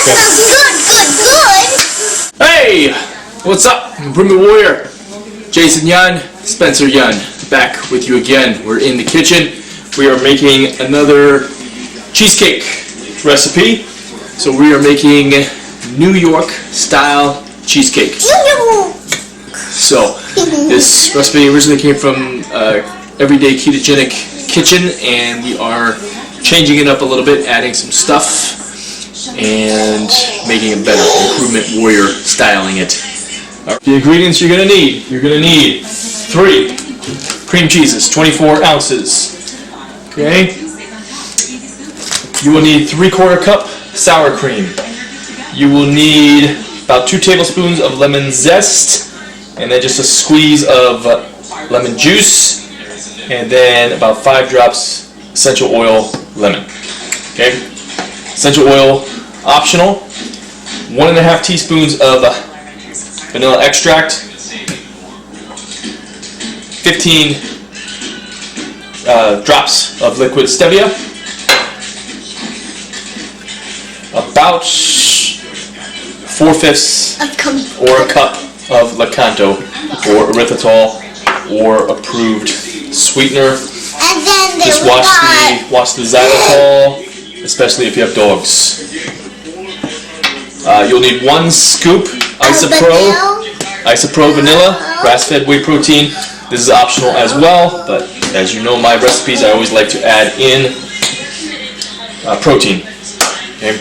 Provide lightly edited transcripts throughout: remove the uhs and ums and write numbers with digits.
Good. Hey, what's up? Improvement Warrior, Jason Yun, Spencer Yun, back with you again. We're in the kitchen. We are making another cheesecake recipe. So we are making New York style cheesecake. So this recipe originally came from Everyday Ketogenic Kitchen, and we are changing it up a little bit, adding some stuff and making it better. Improvement Warrior styling it. The ingredients you're going to need 3 cream cheeses, 24 ounces. Okay. You will need 3/4 cup sour cream. You will need about 2 tablespoons of lemon zest, and then just a squeeze of lemon juice, and then about 5 drops essential oil lemon. Okay. Essential oil optional. 1.5 teaspoons of vanilla extract. 15 drops of liquid stevia. About 4/5 or a cup of Lakanto or erythritol or approved sweetener. And then just watch the xylitol, especially if you have dogs. You'll need 1 scoop Isopro vanilla, grass-fed whey protein. This is optional as well, but as you know, my recipes I always like to add in protein. Okay.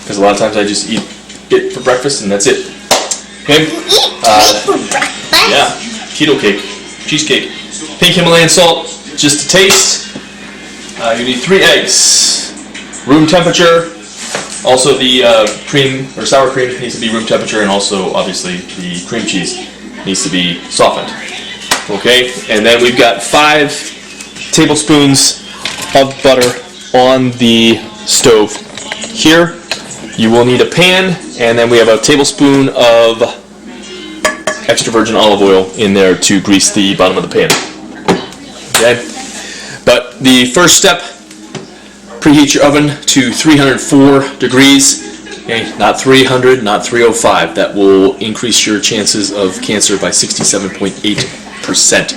Because a lot of times I just eat it for breakfast and that's it. Okay? Yeah, keto cake, cheesecake. Pink Himalayan salt, just to taste. You need 3 eggs, room temperature. Also the cream or sour cream needs to be room temperature, and also obviously the cream cheese needs to be softened. Okay? And then we've got 5 tablespoons of butter on the stove. Here you will need a pan, and then we have a tablespoon of extra virgin olive oil in there to grease the bottom of the pan. Okay? But the first step, preheat your oven to 304 degrees. Okay? Not 300, not 305. That will increase your chances of cancer by 67.8%.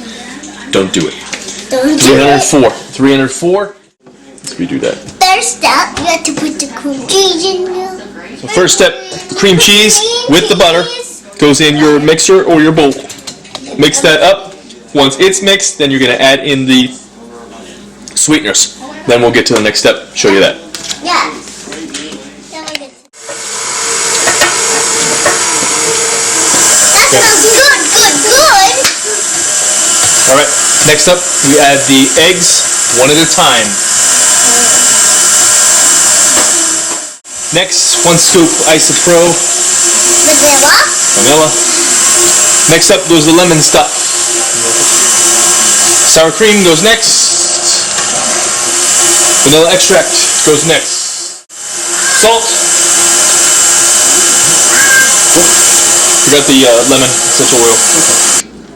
Don't do it. 304. Let's redo that. First step, you have to put the cream cheese in there. So first step, cream cheese with the butter goes in your mixer or your bowl. Mix that up. Once it's mixed, then you're going to add in the sweeteners. Then we'll get to the next step, show you that. Yeah. That smells good. Alright, next up, we add the eggs one at a time. Next, 1 scoop Isopro vanilla. Next up goes the lemon stuff. Sour cream goes next. Vanilla extract goes next. Salt. Forgot the lemon essential oil.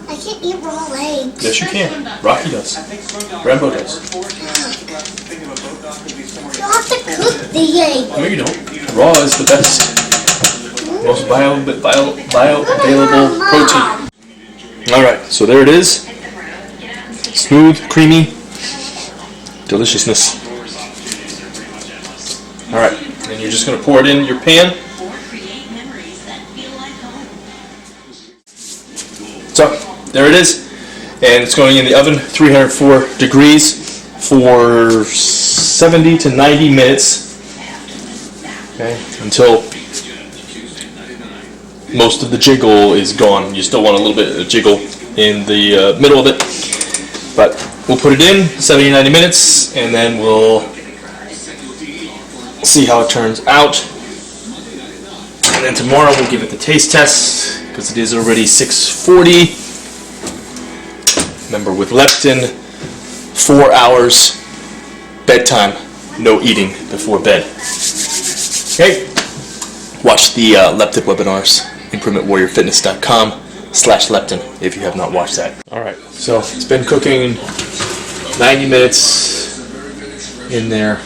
I can't eat raw eggs. Yes, you can. Rocky does. Rambo does. You have to cook the egg. No, you don't. Raw is the best. Most bioavailable protein. Alright, so there it is. Smooth, creamy deliciousness. Alright, and you're just going to pour it in your pan. So, there it is. And it's going in the oven, 304 degrees for 70 to 90 minutes. Okay, until most of the jiggle is gone. You still want a little bit of jiggle in the middle of it. But we'll put it in 70 to 90 minutes, and then we'll see how it turns out. And then tomorrow we'll give it the taste test, because it is already 6:40. Remember, with leptin, 4 hours, bedtime, no eating before bed. Okay? Watch the leptin webinars, improvementwarriorfitness.com/leptin if you have not watched that. Alright, so it's been cooking 90 minutes in there.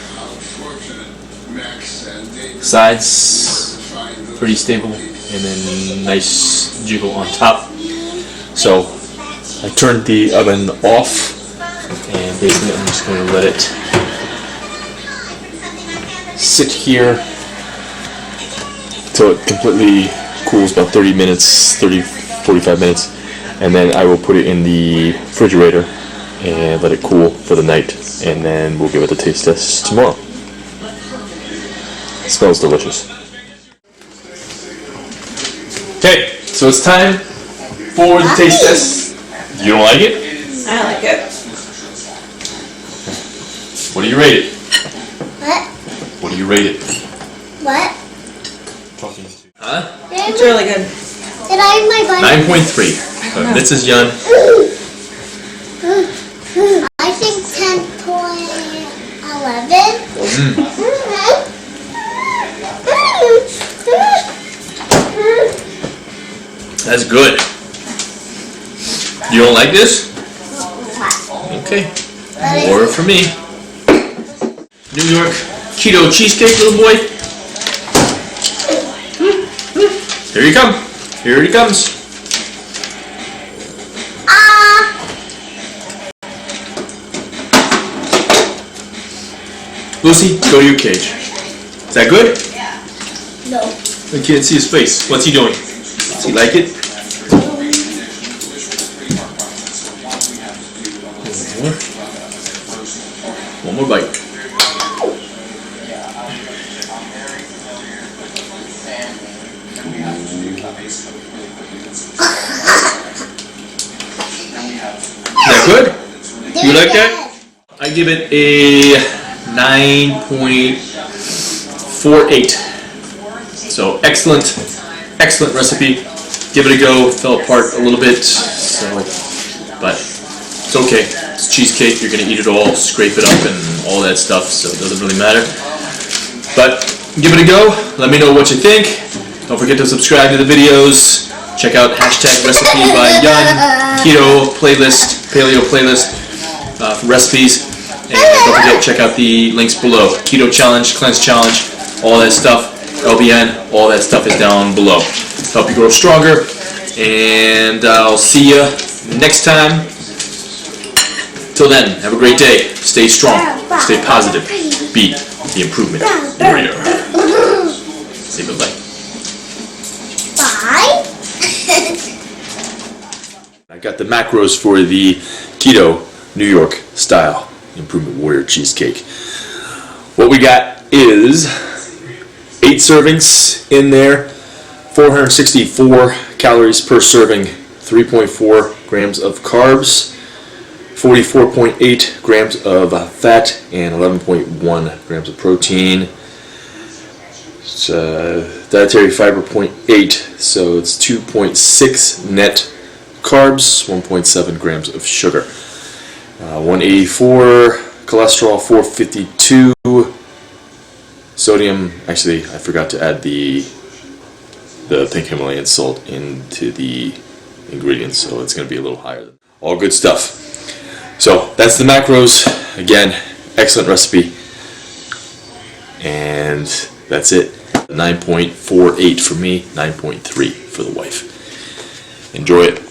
Sides pretty stable, and then nice jiggle on top. So I turned the oven off, and basically I'm just going to let it sit here till it completely cools, about 45 minutes, and then I will put it in the refrigerator and let it cool for the night, and then we'll give it a taste test tomorrow. It smells delicious. Okay, so it's time for the taste test. You don't like it? I like it. What do you rate it? What? What do you rate it? What? Huh? It's really good. Did I have my bun? 9.3. This is Yun. I think 10.11. That's good. You don't like this? Okay. More for me. New York Keto Cheesecake, little boy. Here you come. Here he comes. Lucy, go to your cage. Is that good? No. I can't see his face. What's he doing? Does he like it? One more bite. Is that good? You like that? I give it a 9.48. So excellent recipe. Give it a go. Fell apart a little bit, so but it's okay. It's cheesecake. You're gonna eat it all, scrape it up, and all that stuff. So it doesn't really matter. But give it a go. Let me know what you think. Don't forget to subscribe to the videos. Check out #recipe by Yun, keto playlist, paleo playlist for recipes. And don't forget to check out the links below. Keto challenge, cleanse challenge, all that stuff. LBN, all that stuff is down below. Help you grow stronger. And I'll see you next time. Till then, have a great day. Stay strong. Stay positive. Be the improvement warrior. Say bye-bye. Bye. I got the macros for the Keto New York style Improvement Warrior Cheesecake. What we got is 8 servings in there, 464 calories per serving, 3.4 grams of carbs, 44.8 grams of fat, and 11.1 grams of protein. It's dietary fiber 0.8, so it's 2.6 net carbs, 1.7 grams of sugar. 184 cholesterol, 452 sodium. Actually, I forgot to add the pink Himalayan salt into the ingredients, so it's going to be a little higher. All good stuff. So that's the macros. Again, excellent recipe, and that's it. 9.48 for me, 9.3 for the wife. Enjoy it.